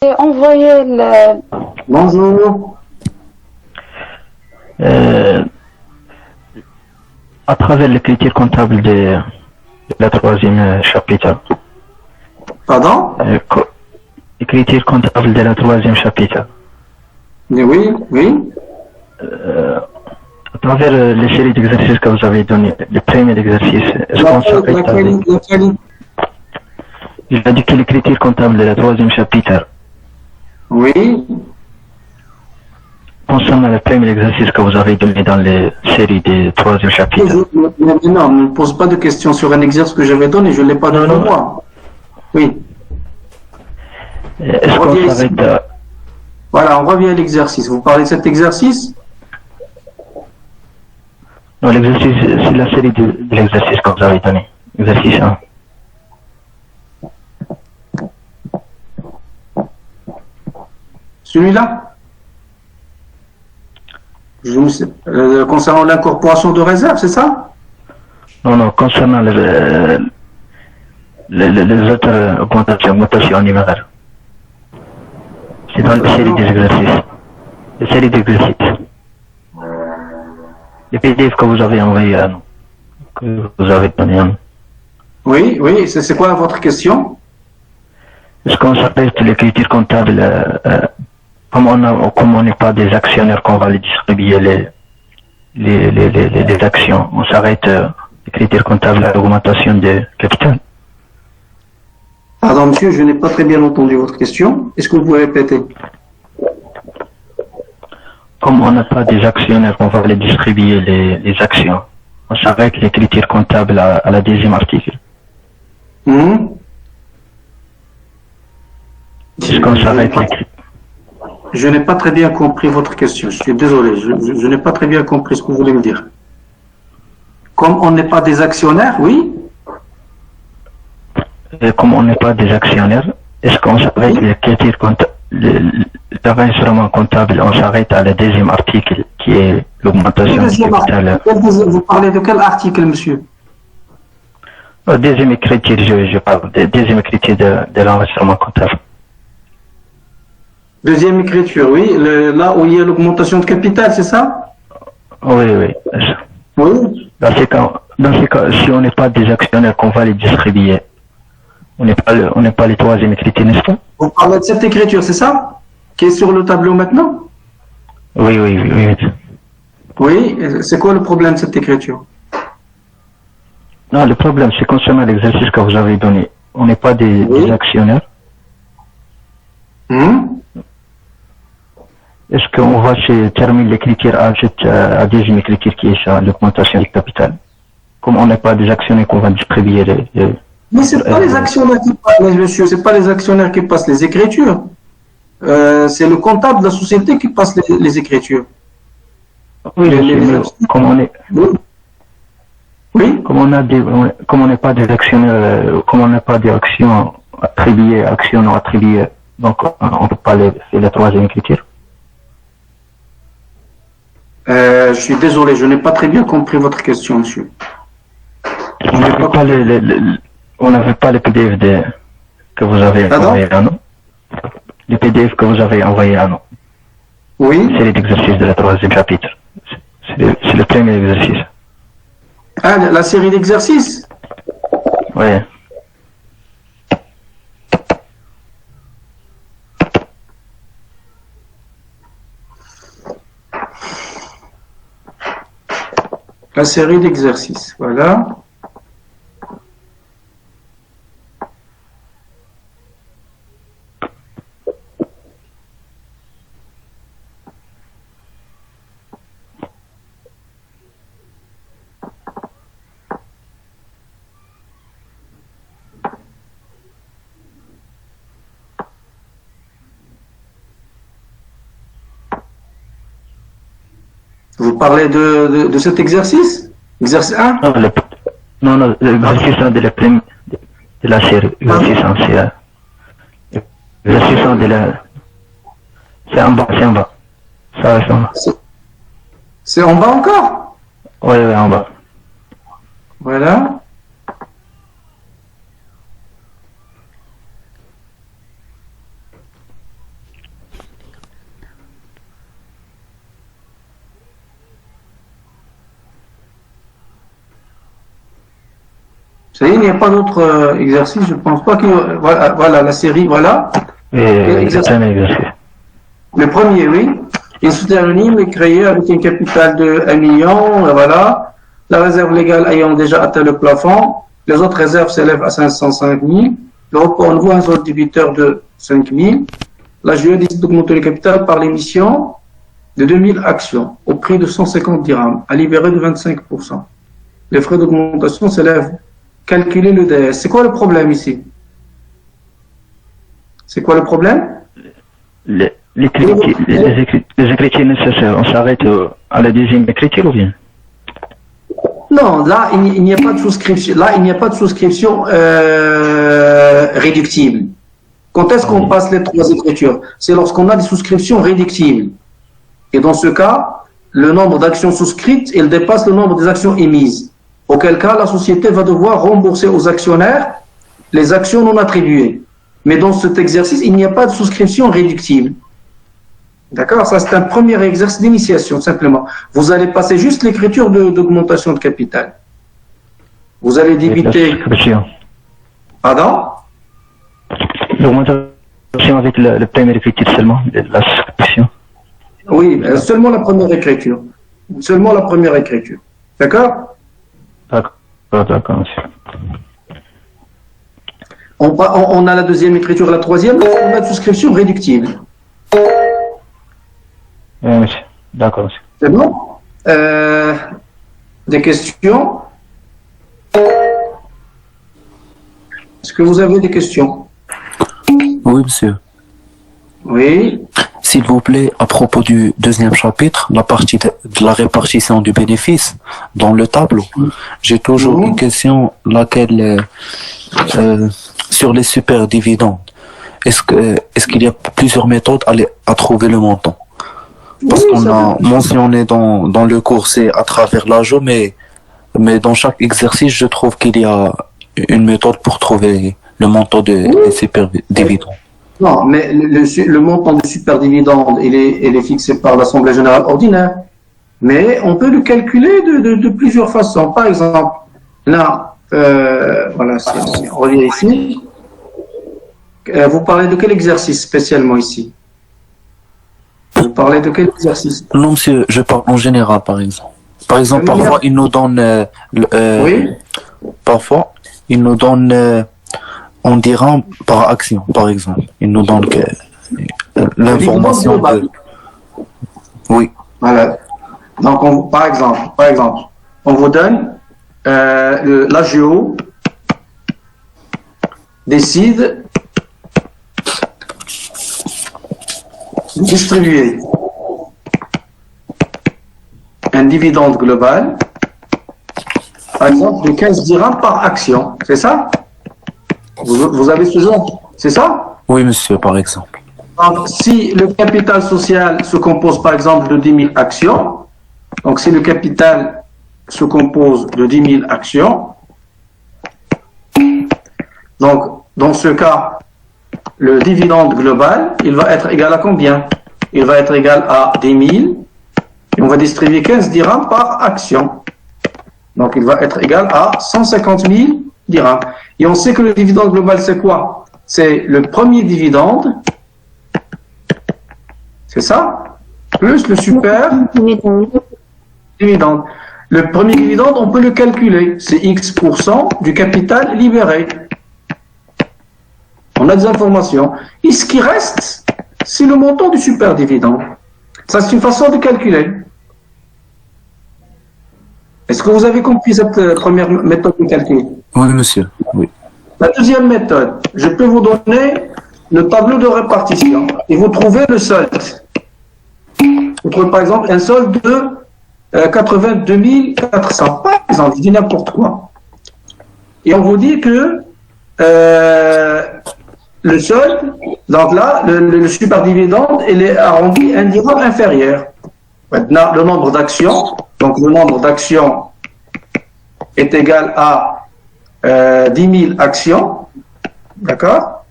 Et envoyer le... Bonjour. À travers les critères comptables de la troisième chapitre. Pardon? Les critères comptables de la troisième chapitre. Oui, oui. À travers les séries d'exercices que vous avez donné, les premiers exercices, est-ce qu'on s'arrête avec... Il a dit que les critères comptables de la troisième chapitre. Oui. Concernant le premier exercice que vous avez donné dans les séries des troisième chapitre. Non, ne me pose pas de questions sur un exercice que j'avais donné, je ne l'ai pas devant moi. Oui. Est-ce qu'on s'arrête à... Voilà, on revient à l'exercice. Vous parlez de cet exercice? Non, l'exercice, c'est la série de l'exercice que vous avez donné. Exercice 1. Celui-là? Concernant l'incorporation de réserve, c'est ça? Non, concernant les autres augmentations numéraires. C'est dans la série des exercices. Les séries d'exercices. Les PDF que vous avez envoyés à nous. Que vous avez donné à nous. Oui, c'est quoi votre question? Est-ce qu'on s'appelle les critères comptables comme on n'est pas des actionnaires qu'on va les distribuer les actions, on s'arrête les critères comptables à l'augmentation de capital. Pardon monsieur, je n'ai pas très bien entendu votre question. Est-ce que vous pouvez répéter? Comme on n'a pas des actionnaires qu'on va les distribuer les actions, on s'arrête les critères comptables à la deuxième article. Est-ce qu'on s'arrête les critères? Je n'ai pas très bien compris votre question. Je suis désolé. Je n'ai pas très bien compris ce que vous voulez me dire. Comme on n'est pas des actionnaires, oui? Comme on n'est pas des actionnaires, est-ce qu'on s'arrête les critères comptables, les instruments comptables, on s'arrête à la deuxième article qui est l'augmentation du capital? Vous parlez de quel article, monsieur? Deuxième critère, je parle. Deuxième critère de l'enregistrement comptable. Deuxième écriture, oui. Là où il y a l'augmentation de capital, c'est ça? Oui. Oui. Dans ces cas, si on n'est pas des actionnaires qu'on va les distribuer, on n'est pas les troisième critères, n'est-ce pas? Vous parlez de cette écriture, c'est ça? Qui est sur le tableau maintenant? Oui. Oui. C'est quoi le problème de cette écriture? Non, le problème, c'est concernant l'exercice que vous avez donné. On n'est pas des actionnaires. Est-ce qu'on va terminer les critères à deuxième critère qui est ça, l'augmentation du capital? Comme on n'est pas des actionnaires qu'on va distribuer Mais c'est pas les actionnaires qui passent, monsieur, c'est pas les actionnaires qui passent les écritures. C'est le comptable de la société qui passe les écritures. Oui, comme on est... Oui. Comme on n'est pas des actionnaires, comme on n'a pas d'actions attribuées, actions non attribuées, donc on ne peut pas faire la troisième critère. Je suis désolé, je n'ai pas très bien compris votre question, monsieur. On n'avait pas les PDF que vous avez envoyé à nous. Les PDF que vous avez envoyé à nous. Oui. C'est l'exercice de la troisième chapitre. C'est le premier exercice. Ah, la série d'exercices? Oui. La série d'exercices, voilà. Vous parlez de cet exercice? Exercice 1? Non, l'exercice 1 de la série. L'exercice 1, c'est l'exercice 1 de la... C'est en bas. Ça reste en bas. C'est en bas encore? Oui, en bas. Voilà. Ça y est, il n'y a pas d'autre exercice, je ne pense pas que... Voilà, la série, voilà. Et c'est un exercice. Le premier, oui. Une société anonyme est créée avec un capital de 1 million, voilà. La réserve légale ayant déjà atteint le plafond. Les autres réserves s'élèvent à 505 000. Le report en nouveau un seul débiteur de 5 000. La GE décide d'augmenter le capital par l'émission de 2000 actions au prix de 150 dirhams, à libérer de 25%. Les frais d'augmentation s'élèvent. Calculer le DS. C'est quoi le problème ici? C'est quoi le problème? Les écritures nécessaires, on s'arrête à la deuxième écriture ou bien? Non, là, il n'y a pas de souscription. Là, il n'y a pas de souscription réductible. Quand est-ce qu'on passe les trois écritures? C'est lorsqu'on a des souscriptions réductibles. Et dans ce cas, le nombre d'actions souscrites, il dépasse le nombre des actions émises. Auquel cas, la société va devoir rembourser aux actionnaires les actions non attribuées. Mais dans cet exercice, il n'y a pas de souscription réductible. D'accord? Ça, c'est un premier exercice d'initiation, simplement. Vous allez passer juste l'écriture d'augmentation de capital. Vous allez débiter... Pardon? L'augmentation avec le premier écriture seulement, la souscription. Oui, seulement la première écriture. Seulement la première écriture. D'accord? D'accord, monsieur. On a la deuxième écriture, la troisième, on a de souscription réductible. Oui, monsieur. D'accord, monsieur. C'est bon? Des questions? Est-ce que vous avez des questions? Oui, monsieur. Oui. S'il vous plaît, à propos du deuxième chapitre, la partie de la répartition du bénéfice dans le tableau, j'ai toujours une question, laquelle sur les super dividendes. Est-ce qu'il y a plusieurs méthodes à trouver le montant? Parce qu'on a mentionné dans le cours, c'est à travers l'ajout, mais dans chaque exercice, je trouve qu'il y a une méthode pour trouver le montant des super dividendes. Non, mais le montant du super dividende, il est fixé par l'Assemblée générale ordinaire. Mais on peut le calculer de plusieurs façons. Par exemple, là, voilà, on revient ici. Vous parlez de quel exercice spécialement ici? Vous parlez de quel exercice? Non, monsieur, je parle en général, par exemple. Par exemple, parfois, ils nous donnent... oui. Parfois, ils nous donnent... on dira par action, par exemple. Ils nous donnent l'information de... Oui. Voilà. Donc, par exemple, on vous donne l'AGO décide de distribuer un dividende global, par exemple, de 15 dirhams par action. C'est ça? Vous avez ce genre, c'est ça? Oui, monsieur, par exemple. Donc, si le capital social se compose, par exemple, de 10 000 actions, donc si le capital se compose de 10 000 actions, donc, dans ce cas, le dividende global, il va être égal à combien? Il va être égal à 10 000, et on va distribuer 15 dirhams par action. Donc, il va être égal à 150 000 dirhams. Et on sait que le dividende global, c'est quoi? C'est le premier dividende, c'est ça? Plus le super dividende. Le premier dividende, on peut le calculer. C'est X% du capital libéré. On a des informations. Et ce qui reste, c'est le montant du super dividende. Ça, c'est une façon de calculer. Est-ce que vous avez compris cette première méthode de calcul? Oui, monsieur. Oui. La deuxième méthode, je peux vous donner le tableau de répartition et vous trouvez le solde. Vous trouvez par exemple un solde de 82 400, par exemple, je dis n'importe quoi. Et on vous dit que le solde, donc là, le super dividende, il est arrondi un dirham inférieur. Maintenant, le nombre d'actions, donc le nombre d'actions est égal à 10 000 actions, d'accord?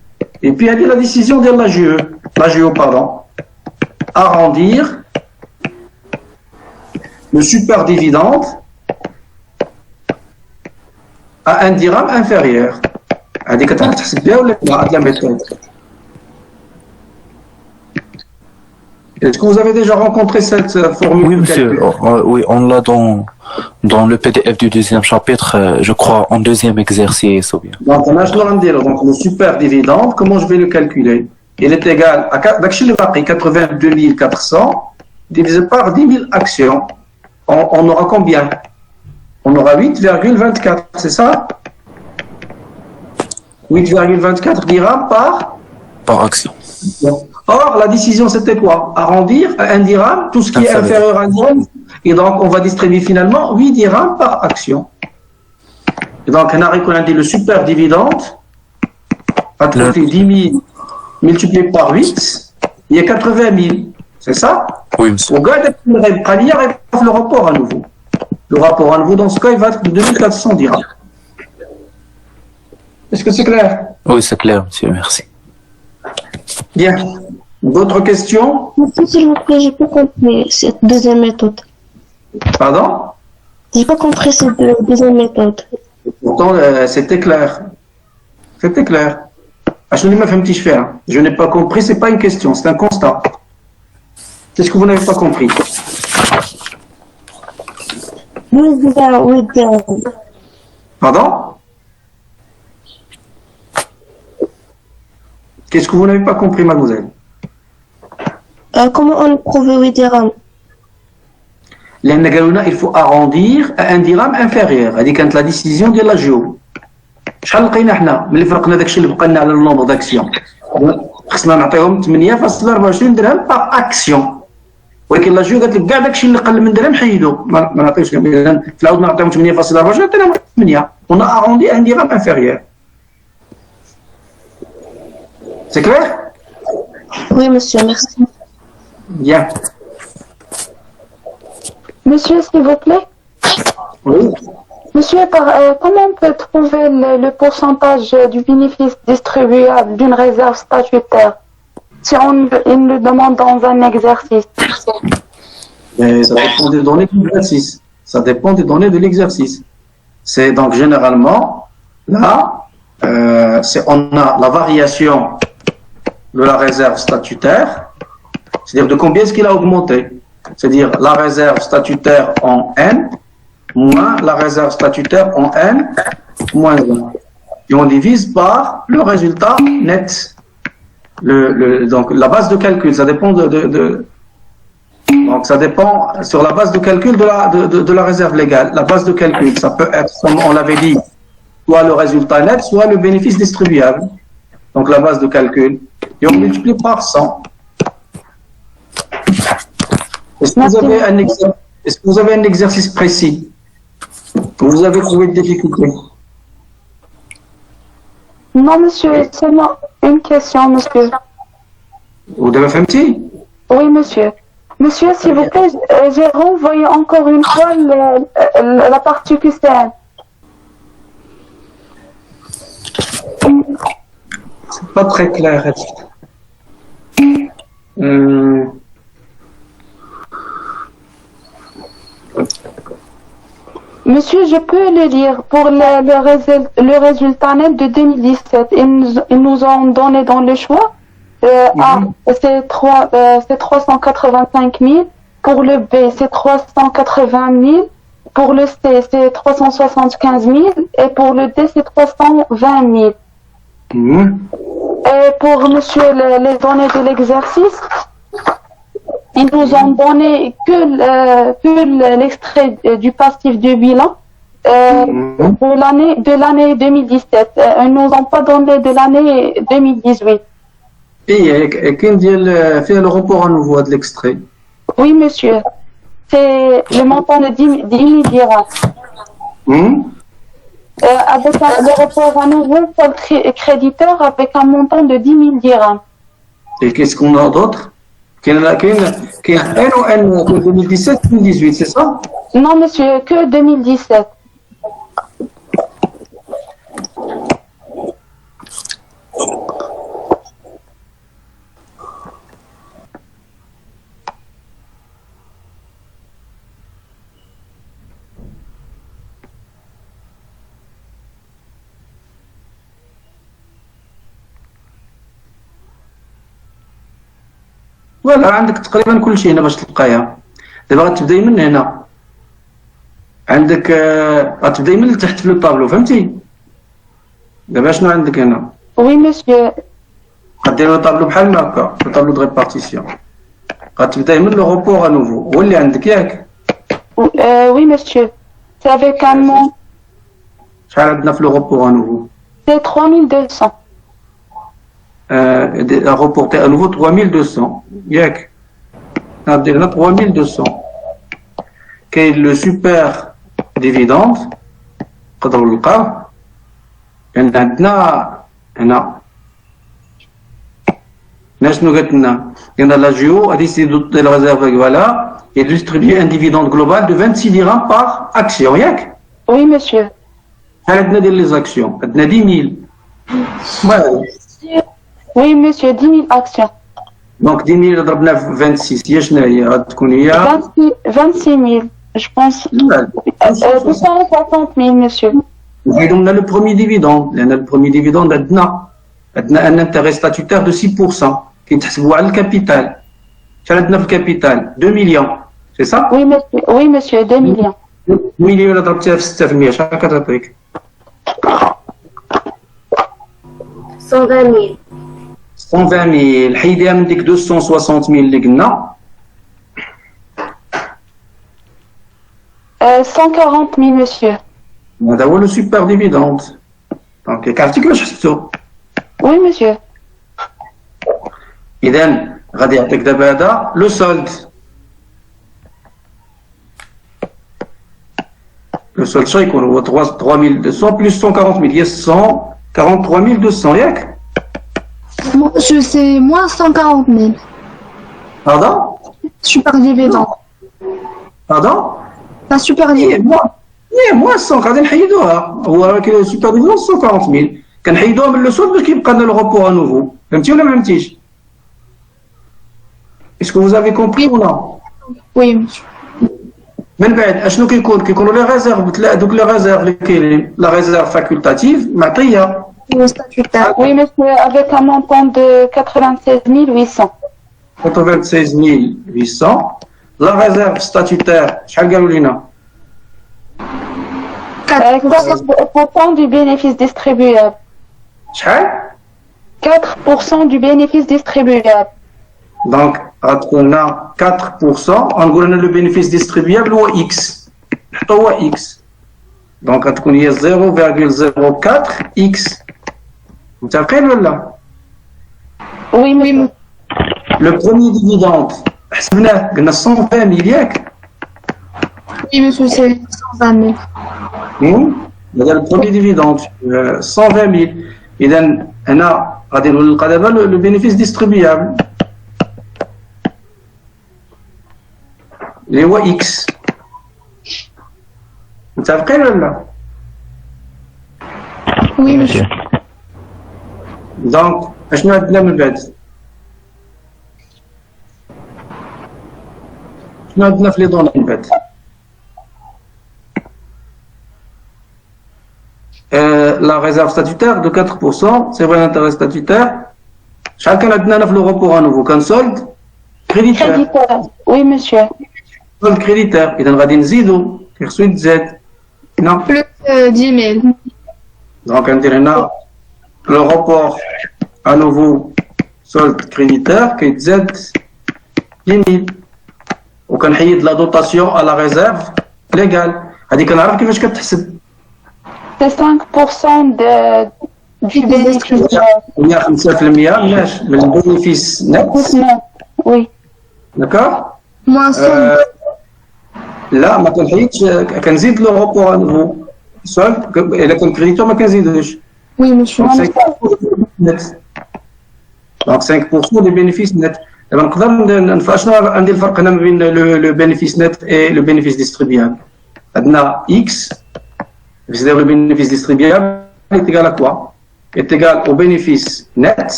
Et puis, elle dit la décision de l'AGE, pardon, arrondir le super dividende à un dirham inférieur. C'est bien ou la méthode? Est-ce que vous avez déjà rencontré cette formule? Oui, de monsieur. calcul? Oui, on l'a dans le PDF du deuxième chapitre, je crois, en deuxième exercice ou bien. Donc, on a donc le super dividende, comment je vais le calculer? Il est égal à 82 400 divisé par 10 000 actions. On aura combien? On aura 8,24, c'est ça? 8,24 dirhams Par action. Or, la décision, c'était quoi? Arrondir à 1 dirham, tout ce qui est inférieur à 1 dirham. Et donc, on va distribuer finalement 8 dirhams par action. Et donc, on a dit le super dividende, à côté 10 000 multiplié par 8, il y a 80 000. C'est ça? Oui, monsieur. On garde le rapport à nouveau. Le rapport à nouveau, dans ce cas, il va être de 2400 dirhams. Est-ce que c'est clair? Oui, c'est clair, monsieur, merci. Bien. D'autres questions? Monsieur, s'il vous plaît, j'ai pas compris cette deuxième méthode. Pardon? J'ai pas compris cette deuxième méthode. Pourtant, c'était clair. C'était clair. Je n'ai pas compris, c'est pas une question, c'est un constat. C'est ce que vous n'avez pas compris. Pardon? Qu'est-ce que vous n'avez pas compris, mademoiselle? Comment on prouve 8 dirhams? Il faut arrondir à un dirham inférieur. هذه كانت la décision ديال لا جو. شحال لقينا حنا ملي فرقنا داكشي اللي بقى لنا على النومبر داكسيون؟ خصنا نعطيهم 8.24 درهم باغ اكسيون. ولكن لا جو قالت لك كاع داكشي اللي قل من درهم حيدو ما نعطيوش لهم. اذا في العاود نعطيهم 8.24 عطيناهم 8. On a arrondi à un dirham inférieur. C'est clair? Oui, monsieur, merci. Bien. Monsieur, s'il vous plaît. Oui. Monsieur, comment on peut trouver le pourcentage du bénéfice distribuable d'une réserve statutaire si on le demande dans un exercice? Mais ça dépend des données de l'exercice. Ça dépend des données de l'exercice. C'est donc généralement, là, on a la variation de la réserve statutaire, c'est-à-dire de combien est-ce qu'il a augmenté. C'est-à-dire la réserve statutaire en N moins la réserve statutaire en N moins 1. Et on divise par le résultat net. Donc la base de calcul, ça dépend donc ça dépend sur la base de calcul de la réserve légale. La base de calcul, ça peut être, comme on l'avait dit, soit le résultat net, soit le bénéfice distribuable. Donc la base de calcul. Et on multiplie par 100. Est-ce que vous avez un exercice précis? Vous avez trouvé des difficultés? Non, monsieur, seulement une question, monsieur. Vous devez faire un petit? Oui, monsieur. Monsieur, s'il vous plaît, j'ai renvoyé encore une fois la partie QCM. C'est pas très clair. Monsieur, je peux le dire pour le résultat net de 2017. Ils nous ont donné dans le choix. C'est 385 000. Pour le B, c'est 380 000. Pour le C, c'est 375 000. Et pour le D, c'est 320 000. Et pour monsieur les données de l'exercice, ils nous ont donné que l'extrait du passif de bilan de l'année 2017. Ils nous ont pas donné de l'année 2018. Et quand il fait le report à nouveau de l'extrait? Oui, monsieur. C'est le montant de 10 000 dirhams. Avec le report à nouveau pour le créditeur avec un montant de 10 000 dirhams. Et qu'est-ce qu'on a d'autre? Qu'il y a un N 2017-2018, c'est ça? Non, monsieur, que 2017. فوالا عندك تقريبا كل شيء هنا باش تلقايها. دابا غتبداي من هنا، عندك غتبداي من التحت في الطابلو، فهمتي؟ دابا شنو عندك هنا؟ Oui, monsieur. غدير الطابلو بحال هكا، الطابلو دو ريبارتيسيون. غتبداي من لو روبور ا نوفو، هو اللي عندك ياك؟ Oui, monsieur. C'est avec un montant. شحال عندنا في لو روبور ا نوفو؟ C'est 3200. Reporter à nouveau 3200. Yak. On a 3200. Quel est le super dividende? قدروا نلقاو. عندنا هنا. شنو قالت لنا؟ قالنا لا جيو a décidé de la réserve voilà et de distribuer un dividende global de 26 dirhams par action. Yak. Oui, monsieur. شحال عندنا ديال les actions؟ عندنا 10 000. Oui, monsieur, 10 000 actions. Donc 10 000 ضربنا في 26 هي شنو هي؟ غتكون هي 26 000, je pense. 260 000, monsieur. نعيدو لنا لو بروميي ديفيدوند، لأن البروميي ديفيدوند عندنا ان انتيغي ستاتيتير دو 6% كيتحسبوا على الكابيتال. شحال عندنا في الكابيتال؟ 2 مليون، سي سا؟ Oui, monsieur, 2 millions. 2 مليون إلا ضربتيها في 6% شحال كتعطيك؟ 120 000. 120 000 حيديها من ديك 260 000 اللي قلنا. 140 000, monsieur. هذا هو لو سوبر ديفيدوند. دونك عرفتي كيفاش حسبتو؟ Oui, monsieur. إذا غادي يعطيك دابا هذا لو سولد. لو سولد شنو يكون؟ هو 3200 بلس 140 000 هي 143 200 ياك؟ Moi, je sais moins 140 000. هذا؟ Super dividende. هذا؟ La super dividende. موان 100 غادي نحيدوها. هو راه سوبر ديفيدوند 140 000 كنحيدوها من لو سولد باش كيبقى لنا لو روبور ا نوفو. فهمتي ولا ما فهمتيش؟ اسكو vous avez compris ou non؟ Oui, monsieur. من بعد اشنو كيكونوا لي ريزيرف، دوك لي ريزيرف اللي كاينين، لا ريزيرف فاكولتاتيف معطيه. Le statutaire. Oui, monsieur, avec un montant de 96 800. 96 800. La réserve statutaire شحال قالوا لينا؟ 4% du bénéfice distribuable. شحال؟ 4% du bénéfice distribuable. دونك غتكون لنا 4%. غنقول انا لو بينيفيس ديستريبيابل هو اكس، نحطو هو اكس. دونك غتكون هي 0.04 اكس. متفقين ولا؟ Oui, monsieur. لو بروميي ديفيدوند حسبناه قلنا 120 000 ياك؟ Oui, monsieur, c'est 120 000. هذا لو بروميي ديفيدوند 120 000. اذا هنا غادي نلقى دابا لو بينيفيس ديستريبيابل اللي هو اكس. متفقين ولا؟ Oui, monsieur. دونك اشنو عندنا من بعد؟ شنو عندنا في لي دوني من بعد؟ لا ريزيرف ستاتيتير دو 4%، سي فري انتيري ستاتيتير. شحال كان عندنا هنا في لو روبور ا نوفو؟ كان سولد كريديتير. Créditaire. Oui, monsieur. سولد كريديتير، اذا غادي نزيدو، خصو يتزاد. نعم. Plus 10 000. دونك ندير هنا لو روبور ا نوفو سولد كريديتير كيتزاد 10 000 وكنحيد لا دوطاسيون ا لا ريزيرف ليغال. هادي كنعرف كيفاش كتحسب. C'est 5% du bénéfice. هي 5% من البينيفيس نت. Oui. داكور؟ Moins 100 لا ما كنحيدش، كنزيد لو روبور ا نوفو سولد. الا كان كريديتور ما كنزيدوش.000. Oui, monsieur. نت. دونك 5% دو بينيفيس نت. دابا نقدر شنو عندي الفرق هنا ما بين لو بينيفيس نت اي لو بينيفيس ديستريبيابل؟ عندنا اكس c'est-à-dire le bénéfice distribuable est égal à quoi? Est égal au bénéfice net,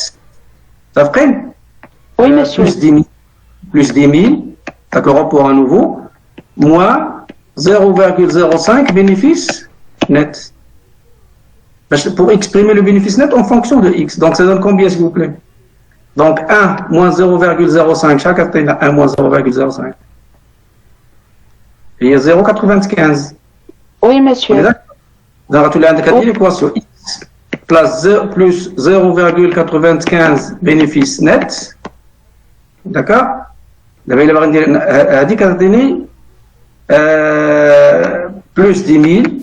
ça fait Oui, monsieur. plus 10 000, d'accord, rapport à nouveau, moins 0,05 bénéfice net. Pour exprimer le bénéfice net en fonction de x, donc ça donne combien s'il vous plaît? Donc 1 moins 0,05, chaque fois 1 moins 0,05. Il y a 0,95. Oui, monsieur. Donc, tu as l'équation x plus 0,95 bénéfice net. D'accord? Il a dit qu'il plus 10 000.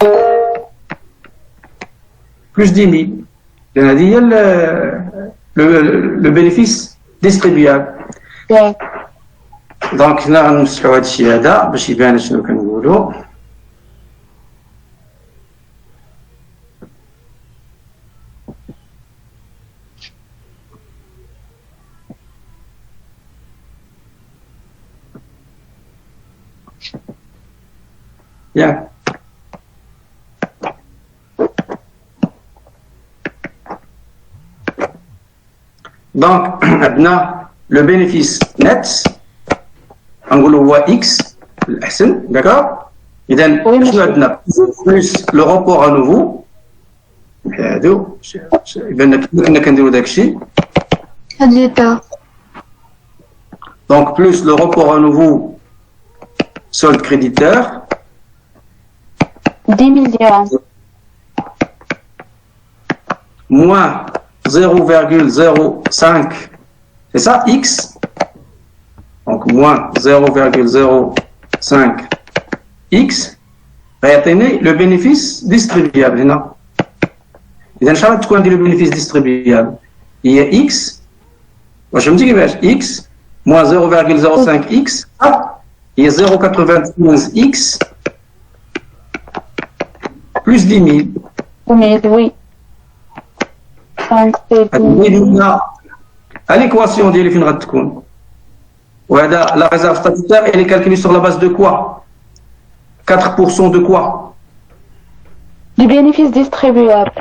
Plus 10 000. Il a dit le bénéfice distribuable. Ouais. Donc, nous allons faire un chiada, je vais bien ce que nous voulons. Bien. Donc, maintenant, le bénéfice net, on voit X, d'accord? Et donc, plus le rapport à nouveau, donc plus le rapport à nouveau solde créditeur, 10 000 dirhams. Moins 0,05, c'est ça, X. Donc, moins 0,05 X, le bénéfice distribuable. Non. Et Inch'Allah, tu connais le bénéfice distribuable. Il y a X, je me dis que X, moins 0,05 X, il y a 0,95 X, plus 10 000. Oui. Donc, c'est à l'équation de l'effet la réserve statutaire, elle est calculée sur la base de quoi? 4% de quoi? Du bénéfice distribuable.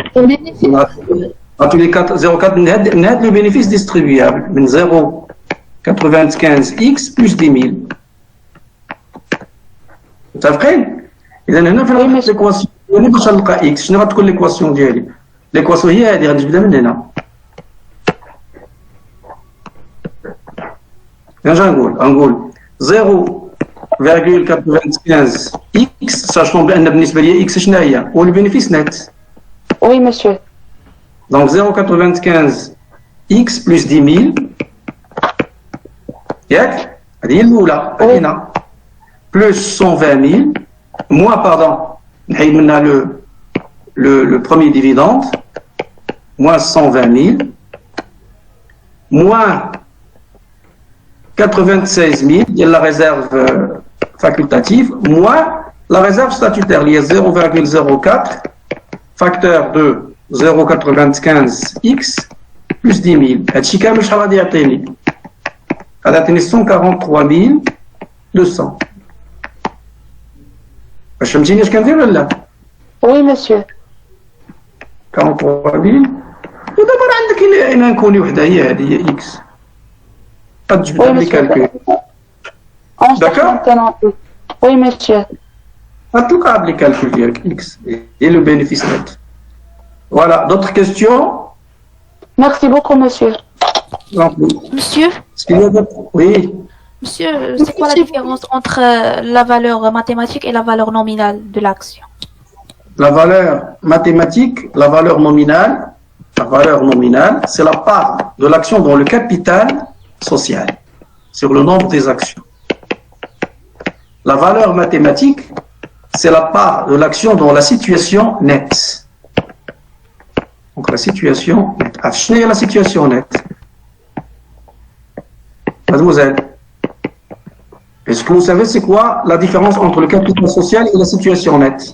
En tous les cas, 0,4 net, le bénéfice distribuable. 0,95x plus 10 000. Ça fait? إذا هنا في l'équation اللي باش نلقى x شنو غتكون l'équation ديالي؟ l'équation هي هذه غنجبدها من هنا. نقول 0,95x sachant بأن بالنسبة لي x شنو هي؟ هو البينيفيس نت. Oui, monsieur. Donc 0,95x plus 10 000. ياك؟ هذه هي الأولى. هنا. Plus 120 000. Moins, pardon. نحيد منها le premier dividende. Moins 120 000. Moins 96 000, il y a la réserve facultative, moins la réserve statutaire, il y a 0,04, facteur de 0,95x plus 10 000. هادشي كامل شحال غادي يعطيني؟ غادي يعطيني 143 200. واش فهمتيني اش كندير ولا لا؟ Oui, monsieur. 43 000 ودابا راه عندك الا نكوني وحده هي هذه هي اكس. Oui, monsieur. D'accord? Oui, monsieur. Les calculs X et le bénéfice net. Voilà, d'autres questions? Merci beaucoup, monsieur. Monsieur? Oui. Monsieur, c'est quoi la différence entre la valeur mathématique et la valeur nominale de l'action? La valeur mathématique, la valeur nominale, c'est la part de l'action dans le capital social, sur le nombre des actions. La valeur mathématique, c'est la part de l'action dans la situation nette. Donc la situation nette. Affinez la situation nette. Mademoiselle, est-ce que vous savez c'est quoi la différence entre le capital social et la situation nette?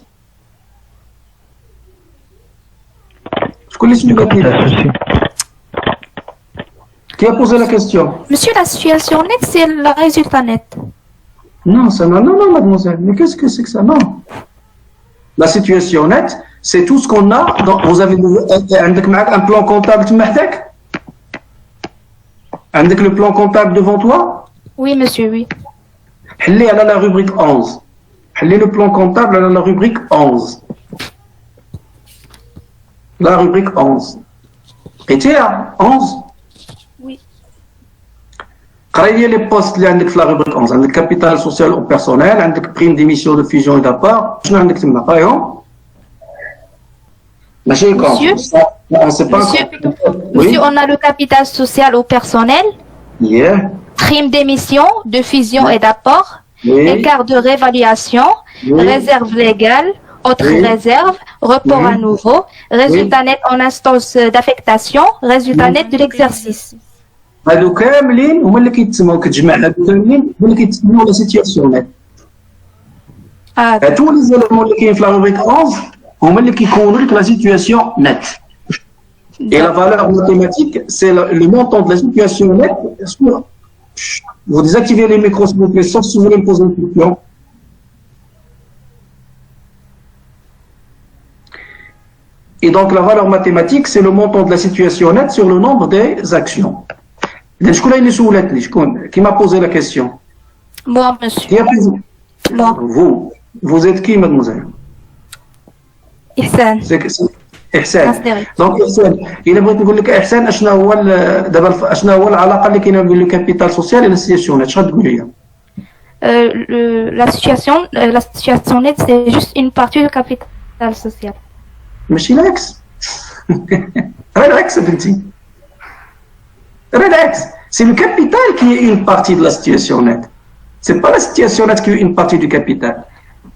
Qui a posé la question? Monsieur, la situation nette, c'est le résultat net. Non, non, mademoiselle. Mais qu'est-ce que c'est que ça? Non. La situation nette, c'est tout ce qu'on a. Vous avez un plan comptable, avec le plan comptable devant toi? Oui, monsieur, oui. Elle est à la rubrique 11. Elle est le plan comptable à la rubrique 11. La rubrique 11. Et tu es à 11? Oui. قراي لي بوست اللي عندك في لا روبريك 11 عندك كابيتال سوسيال او بيرسونيل عندك بريم ديميسيون دو فيزيون اي دابار شنو عندك تما قرايهم ماشي كوم Monsieur, on a le capital social ou personnel, prime d'émission, de fusion et d'apport, écart de réévaluation, réserve légale, autre réserve, report à nouveau, résultat net en instance d'affectation, résultat net de l'exercice. هادو كاملين هما اللي كيتسموا كتجمع هادو كاملين هما اللي كيتسموا لا سيتياسيون نت. هادو لي زيليمون اللي كاين في لا روبريك 11 هما اللي كيكونوا لك لا سيتياسيون نت. Et la valeur mathématique, c'est le montant de la situation nette. Vous désactivez les micros, s'il vous plaît, sauf si vous voulez me poser une question. Et donc, la valeur mathématique, c'est le montant de la situation nette sur le nombre des actions. Qui m'a posé la question? Moi, monsieur. Moi. Vous êtes qui, mademoiselle? Ihsan. إحسان. دونك إحسان إلا بغيت نقول لك إحسان أشنا هو دابا أشنا هو العلاقة اللي كاينة بين لو كابيتال سوسيال و السيتياسيون نت شنو تقول لي؟ La situation nette, c'est juste une partie du capital social. ماشي العكس. راه العكس بنتي. راه العكس. C'est le capital qui est une partie de la situation nette. C'est pas la situation nette qui est une partie du capital.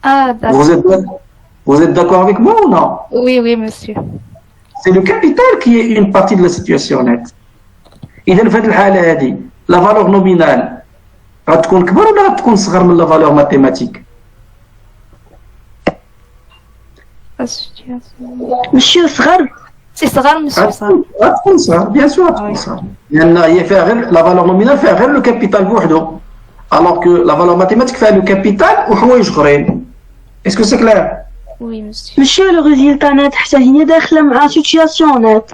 Ah, d'accord. Vous êtes d'accord avec moi ou non? Oui, oui, monsieur. C'est le capital qui est une partie de la situation nette. إذا في هذه الحالة هذه لا فالور نومينال غتكون كبر ولا غتكون صغر من لا فالور ماتيماتيك؟ ماشي صغر. سي صغر ماشي صغر. غتكون صغر بيان سور غتكون صغر لأن هي فيها غير لا فالور نومينال فيها غير لو كابيتال بوحدو alors que la valeur mathématique فيها لو كابيتال وحوايج أخرين. Est-ce que c'est clair? Oui, monsieur. ماشي لو ريزولتا نت حتى هي داخله مع سيتياسيون نت.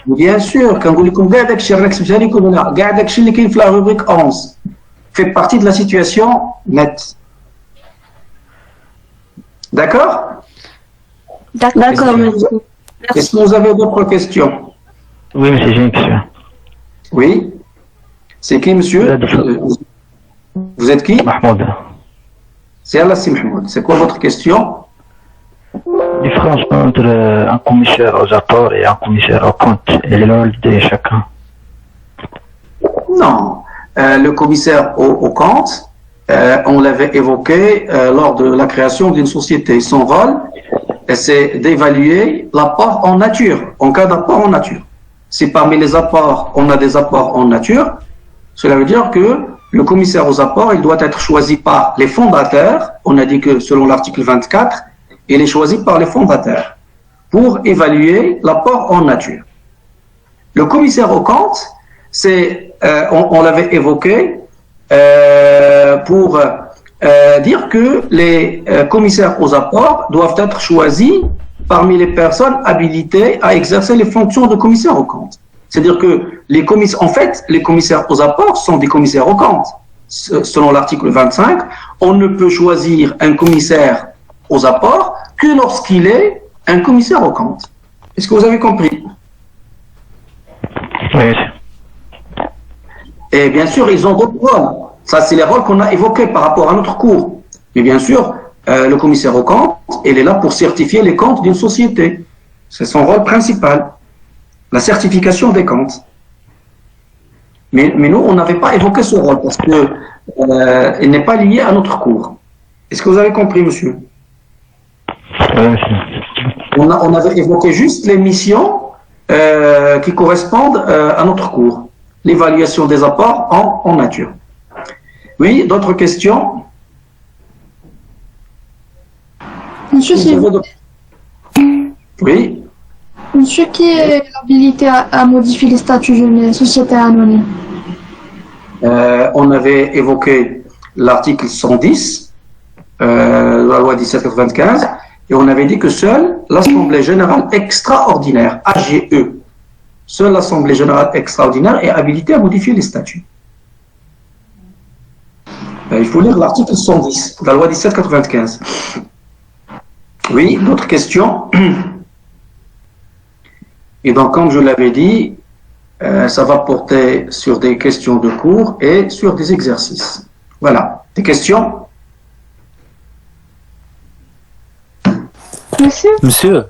بيان سور كنقول لكم كاع داكشي راه كتبتها لكم هنا كاع داكشي اللي كاين في لا روبريك 11 fait partie de la situation nette. D'accord? D'accord, monsieur. Est-ce que vous avez d'autres questions? Oui, monsieur, j'ai une question. Oui. C'est qui, monsieur? Vous êtes qui? Mahmoud. C'est Alassi Mahmoud. C'est quoi votre question? Différence entre un commissaire aux apports et un commissaire aux comptes et le rôle de chacun. Non. Le commissaire aux comptes, on l'avait évoqué lors de la création d'une société. Son rôle, c'est d'évaluer l'apport en nature, en cas d'apport en nature. Si parmi les apports, on a des apports en nature, cela veut dire que le commissaire aux apports, il doit être choisi par les fondateurs. On a dit que selon l'article 24, il est choisi par les fondateurs pour évaluer l'apport en nature. Le commissaire aux comptes, c'est, on l'avait évoqué pour dire que les commissaires aux apports doivent être choisis parmi les personnes habilitées à exercer les fonctions de commissaire aux comptes. C'est-à-dire que en fait, les commissaires aux apports sont des commissaires aux comptes. Selon l'article 25, on ne peut choisir un commissaire aux apports que lorsqu'il est un commissaire aux comptes. Est-ce que vous avez compris? Oui. Et bien sûr, ils ont d'autres rôles. Ça, c'est les rôles qu'on a évoqués par rapport à notre cours. Mais bien sûr, le commissaire aux comptes, il est là pour certifier les comptes d'une société. C'est son rôle principal. La certification des comptes. Mais nous, on n'avait pas évoqué ce rôle parce que il n'est pas lié à notre cours. Est-ce que vous avez compris, monsieur? Oui, monsieur. On avait évoqué juste les missions qui correspondent à notre cours. L'évaluation des apports en nature. Oui, d'autres questions? Monsieur, Oui. Monsieur, qui est habilité à modifier les statuts d'une société anonyme? On avait évoqué l'article 110 de la loi 1795 et on avait dit que seule l'Assemblée générale extraordinaire, AGE, seule l'Assemblée générale extraordinaire est habilitée à modifier les statuts. Il faut lire l'article 110 de la loi 1795. Oui, d'autres questions? Et donc, comme je l'avais dit, ça va porter sur des questions de cours et sur des exercices. Voilà. Des questions? Monsieur.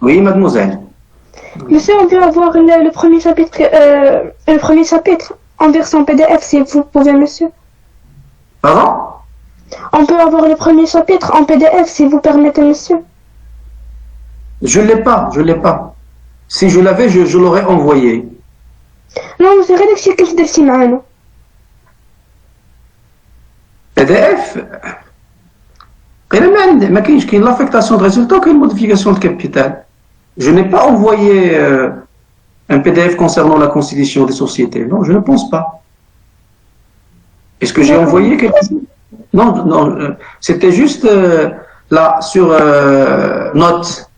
Oui, mademoiselle. Monsieur, on peut avoir le premier chapitre en version PDF, si vous pouvez, monsieur. Pardon? On peut avoir le premier chapitre en PDF, si vous permettez, monsieur. Je l'ai pas. Si je l'avais, je l'aurais envoyé. Non, monsieur, غير داكشي اللي درتي معانا. PDF ما كاينش كاين l'affectation de résultat ou une modification de capital. Je n'ai pas envoyé un PDF concernant la constitution des sociétés. Non, je ne pense pas. Est-ce que j'ai envoyé quelque chose? Non, c'était juste là sur note.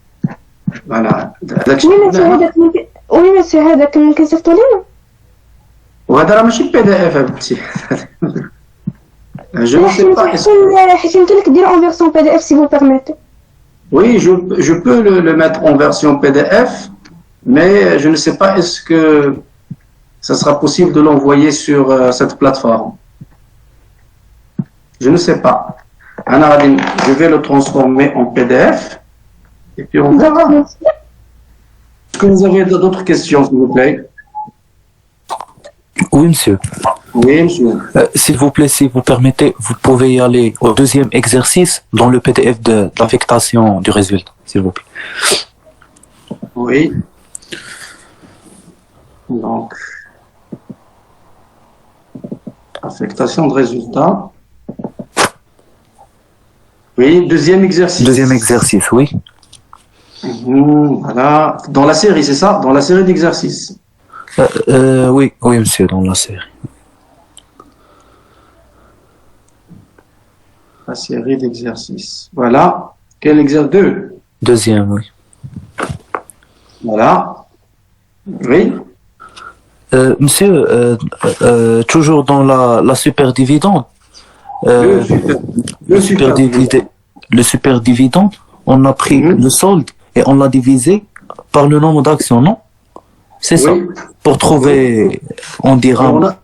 Voilà. Oui, monsieur, هذاك ممكن تصيفطوا لينا. وهذا راه ماشي PDF هادشي. Je ne sais pas. حيت يمكن لك دير en version PDF, si vous permettez. Oui, je peux le mettre en version PDF, mais je ne sais pas est-ce que ça sera possible de l'envoyer sur cette plateforme. Je ne sais pas. Je vais le transformer en PDF et puis on verra. Est-ce que vous avez d'autres questions, s'il vous plaît? Oui, monsieur. Oui, monsieur. S'il vous plaît, si vous permettez, vous pouvez y aller au deuxième exercice dans le PDF de l'affectation du résultat, s'il vous plaît. Oui. Donc, affectation de résultat. Oui, deuxième exercice. Deuxième exercice, oui. Voilà. Dans la série, c'est ça? Dans la série d'exercices. Oui, monsieur, dans la série. La série d'exercices. Voilà. Quel exercice? 2. Deuxième, oui. Voilà. Oui. Monsieur, toujours dans la superdividende. Le superdividende, on a pris le solde et on l'a divisé par le nombre d'actions, non? C'est ça. Pour trouver, on dira.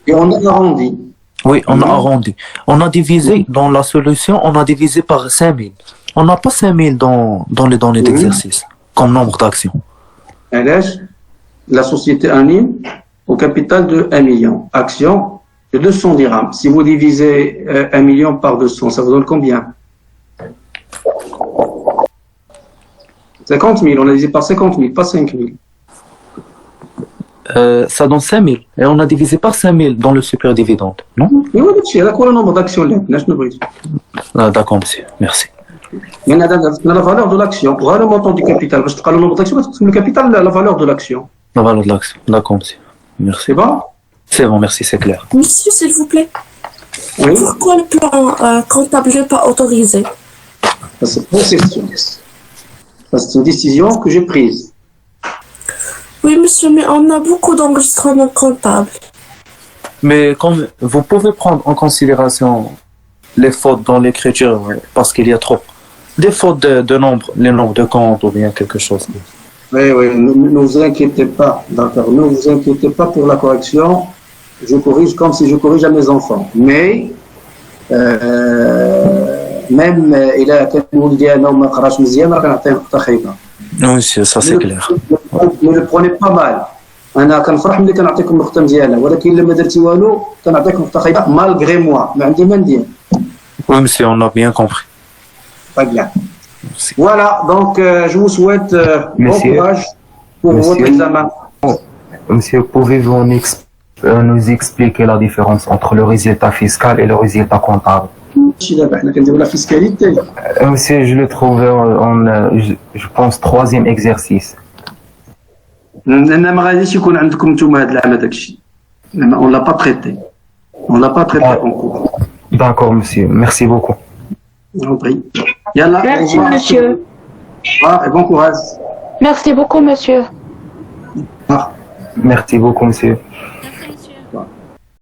Et on a arrondi. Oui, on a arrondi. On a divisé dans la solution, on a divisé par 5000. On n'a pas 5000 dans les données d'exercice comme nombre d'actions. La société anime au capital de 1 million. Action de 200 dirhams. Si vous divisez 1 million par 200, ça vous donne combien? 50 000. On a divisé par 50 000, pas 5 000. Ça donne 5 000. Et on a divisé par 5 000 dans le superdividende, non? Oui, c'est quoi le nombre d'actions là? D'accord, monsieur. Merci. Mais la valeur de l'action, pour le montant du capital, parce que le nombre d'actions, le capital, la valeur de l'action. La valeur de l'action. D'accord, monsieur. Merci. C'est bon? C'est bon, merci, c'est clair. Monsieur, s'il vous plaît. Oui. Pourquoi le plan comptable n'est pas autorisé? C'est une décision que j'ai prise. Oui, monsieur, mais on a beaucoup d'enregistrements comptables. Mais comme vous pouvez prendre en considération les fautes dans l'écriture, parce qu'il y a trop. Des fautes de nombre, les nombres de comptes ou bien quelque chose. Oui, ne vous inquiétez pas, d'accord. Ne vous inquiétez pas pour la correction. Je corrige comme si je corrige à mes enfants. Mais, même, il a Oui, ça c'est clair. Ne le prenez pas mal. أنا كنفرح ملي كنعطيكم النقطة مزيانة ولكن إلا ما درتي والو كنعطيك نقطة خايبة malgré moi. ما عندي ما ندير. Oui, monsieur, on a bien compris. Très bien. Voilà, donc je vous souhaite bon courage pour votre examen. Monsieur, pouvez-vous nous expliquer la différence entre le résultat fiscal et le résultat comptable? La fiscalité. Monsieur, je le trouve je pense, troisième exercice. أنا ما غاديش يكون عندكم نتوما هذا العام هذاك الشيء. On l'a pas traité. On l'a pas traité en cours. D'accord, monsieur. Merci beaucoup. Merci, monsieur. Et bon courage. Merci beaucoup, monsieur. Merci beaucoup, monsieur. Merci, monsieur.